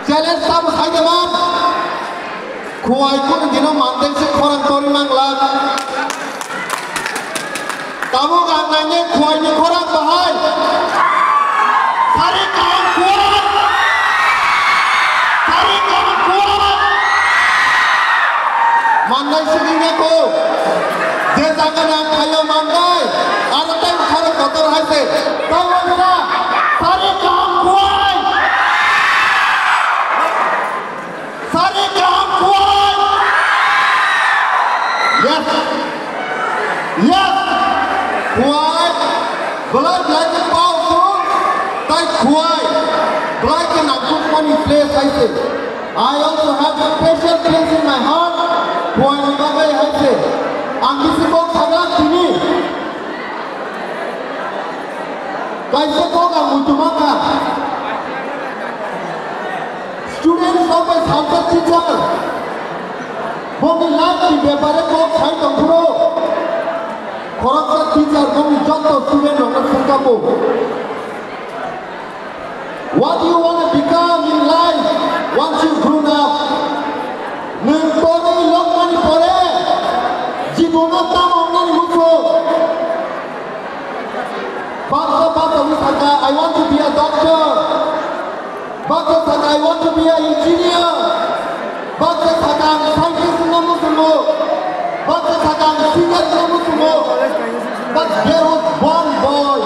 challenge tam Hyderabad Kuwait ko dino mantel se khorang tori mangla kamu gangnanya Kuwait ni khorang bahai sari kaum Kuwait mandai segini ko je jangan yang kayo mandai ada time khorang kotor haise tahu mana sari kaum Kuwait sari kaum Kuwait yes yes Kuwait blood like a powerful like Kuwait blood can actually money place I say I also have a special place in my heart Kuwait ni bagai I say ang kisi ko khaga kini kaise ko ga mutumaka students sampai sampai teacher bongi lagi bepare ko khai tongro khoroksa teacher bongi joto student nonga sungkapo what do you want to become in life once you grown up nung tone lokmani pore jibono tam onnani mucho bata usaka I want to be a doctor bata saka I want to be an engineer bata saka scientist namu sumo bata saka singer namu sumo but there was one boy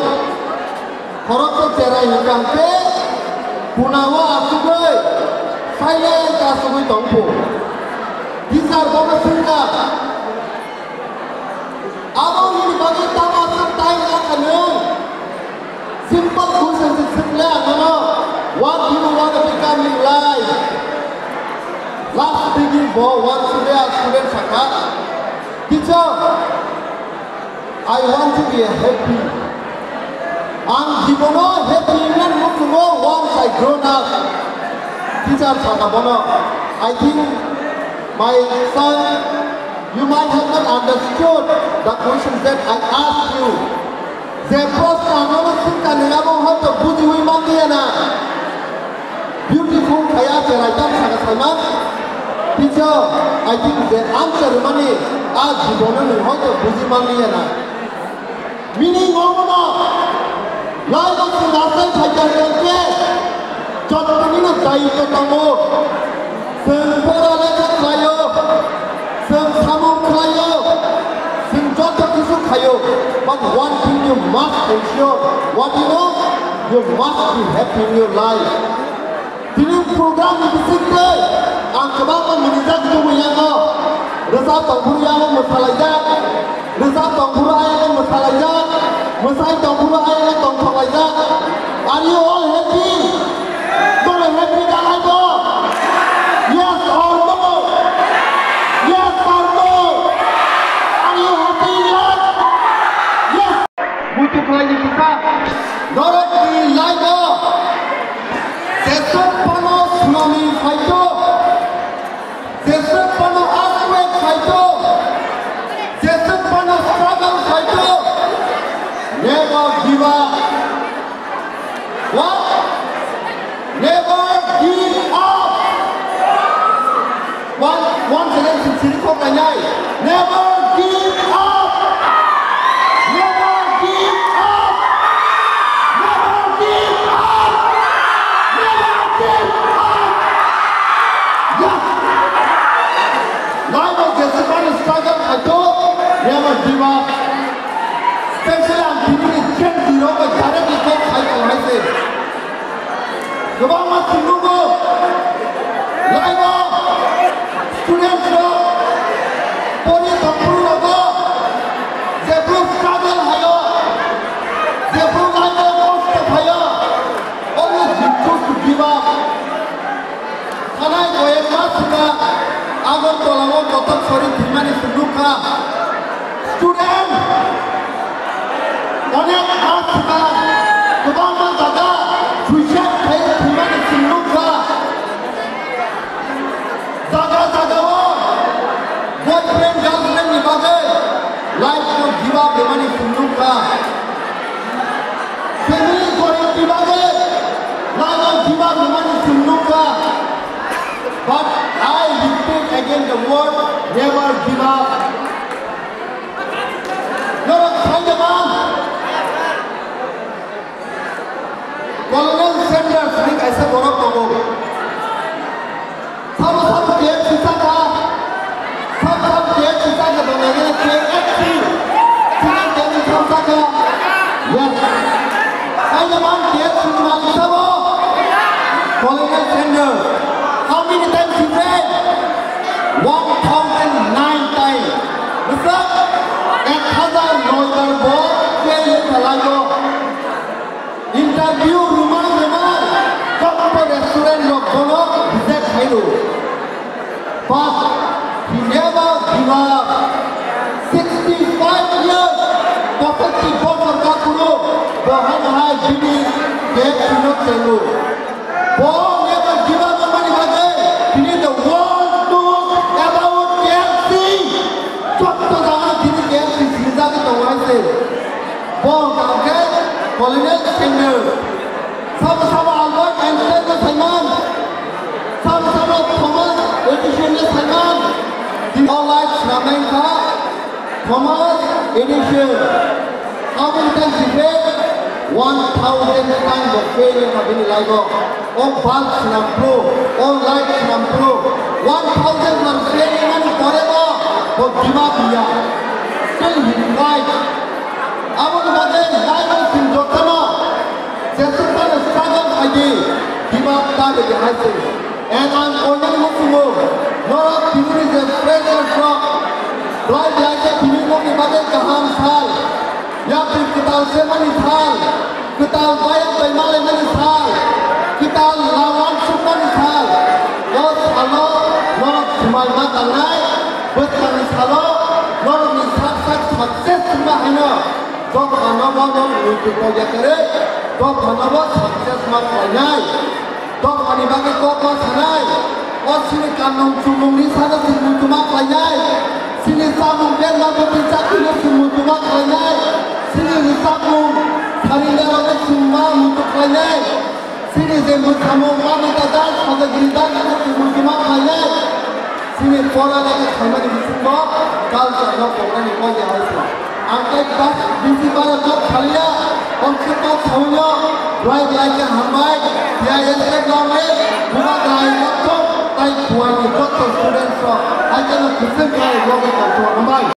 khoroksa cherai hingkampe punawa asugoi silent asugoi tongpo teacher bono singka abo ni bagi tamasam time akanung simple questions is simple no what do you want to become in life last beginning for one student saka teacher I want to be happy ang jibono happy nan mutumo once I grown up teacher saka bono I think my son you might have not understood the questions that I asked you the prosta no sinka ningamo hoto buji hui mangiana beautiful khaya cherai tam saka sama teacher I think the answer mani आज जीवन में हो तो बुझी मान लिया ना meaning होगा ना life of the last cycle के जब तक ना दाई तो तमो संपूर्ण लेकर खायो संसामों खायो संजोत किसु खायो but one thing you must ensure what you know you must be happy in your life ini program ini sikte angkabang menijak tu muyano Rasa tongpuru yang masalahnya, rasa tongpuru yang masalahnya, masai tongpuru yang tongpalahnya. Are you all happy? Don't happy jangan go. Yes or no? Yes or no? Are you happy yet? Yes. Butuh lagi kita. Dorot di laga. Sesat panas tsunami fighter. Sesat panas fighter, just one struggle fighter, never give up. What? Never give up. One second, siapa kanyai? Never give up. Never give up. Never give up. Never give up. Yes. Life of the struggle ago, never give up. Especially on people in Ken Zero, but directly go cycle right there. The one must be Lugo. Life of students, police of Prugo, the blue struggle higher, the blue life of most of higher. Always refuse to give up. Can I go and master? Agar tolong kotak sorry gimana seduka student onek asba kebanggaan jaga tujuan kayak gimana seduka jaga wo boyfriend girlfriend ni bagai life ko jiwa gimana seduka family ko ni bagai life ko jiwa gimana But I repeat again the word, never give up. You're a kind of man. Colonel Sanders, I think I said what up to go. Some game Sisaka. Some game Sisaka, but I'm going to play XC. Some game Sisaka. Yes. Kind of man, game Sisaka. Colonel Sanders. How many times he said? 1,009 times. Mr. Ekhaza Noibar Bo, Kay Kalago. Interview Ruman Ruman. Doctor Restaurant of Bono, Bizet Haidu. But he never gave up. 65 years. Prophecy Bono Kakuru. Bohan Hai Bini, Gate Sinot Sengu. Bo never give up the money for them. He need the world tour about KFC. Doctor Zahar Dini KFC, Sizaki to Waise. Bo Kake, Colonel Sanders. Some Albert Einstein the Simon. Some Thomas Edison the Simon. The all lights Namenka. Thomas Edison. How many times he failed? 1,000 times of failure of any life. All bulbs Nampro, all lights Nampro. 1,000 of failure and forever. But give up here. Still he tried. I want to say, life is in Jotana. Jessica struggle again. Give up that again. And I'm only looking over. Nora Pini is a treasure from. Right like a Pini Moki Bade Kaham Sal. Yapin Kital Semani Sal. Kital Bayan Baimale Mani Sal. Kital Lawan Sumani Sal. Lord Hello, Lord Sumalma Tanai. But Kanis Hello, Lord Success Mahano. Job Hanova will be projected. Job Hanova success Mahonai. Job Hanibaki Koko Sanai. Or Sini Kanum Sumuni Sana Simutuma Kanai. Sini Samum Bella Bapizaki Simutuma Kanai. Sini Samum Karina Summa Mutukanai. Sini Zemutamu Mamita Dance for the Gridan Simutuma Kanai. Sini Fora like a Kamani Summa. Culture no program in Koya House. Angkat bas bisi para top khalia, pangkat top khawnya, drive like a hamai, dia yang lama, buat lain top, tai kuai ni top student so, aja nak kisah kaya logi top hamai.